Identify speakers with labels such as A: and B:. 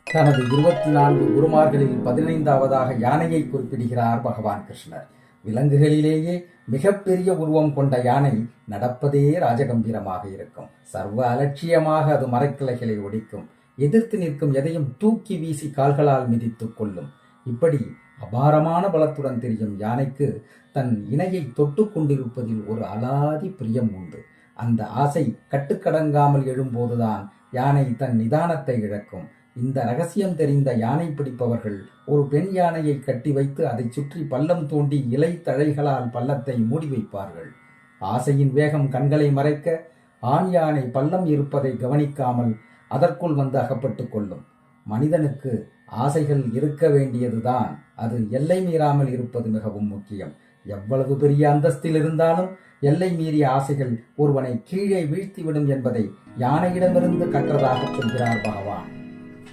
A: தனது 24 குருமார்களில் 15வதாக யானையை குறிப்பிடுகிறார் பகவான் கிருஷ்ணர். விலங்குகளிலேயே மிகப்பெரிய உருவம் கொண்ட யானை நடப்பதே ராஜகம்பீரமாக இருக்கும். சர்வ அலட்சியமாக அது மரக்கிளைகளை ஒடிக்கும். எதிர்த்து நிற்கும் எதையும் தூக்கி வீசி கால்களால் மிதித்துக் கொள்ளும். இப்படி அபாரமான பலத்துடன் தெரியும் யானைக்கு தன் இணையை தொட்டு கொண்டிருப்பதில் ஒரு அலாதி பிரியம் உண்டு. அந்த ஆசை கட்டுக்கடங்காமல் எழும்போதுதான் யானை தன் நிதானத்தை இழக்கும். இந்த ரகசியம் தெரிந்த யானை பிடிப்பவர்கள் ஒரு பெண் யானையை கட்டி வைத்து அதை சுற்றி பள்ளம் தோண்டி இலை தழைகளால் பள்ளத்தை மூடி வைப்பார்கள். ஆசையின் வேகம் கண்களை மறைக்க ஆண் யானை பள்ளம் இருப்பதை கவனிக்காமல் அதற்குள் வந்து அகப்பட்டு கொள்ளும். மனிதனுக்கு ஆசைகள் இருக்க வேண்டியதுதான், அது எல்லை மீறாமல் இருப்பது மிகவும் முக்கியம். எவ்வளவு பெரிய அந்தஸ்தில் இருந்தாலும் எல்லை மீறிய ஆசைகள் ஒருவனை கீழே வீழ்த்திவிடும் என்பதை யானையிடமிருந்து கற்றதாக சொல்கிறார் பகவான்.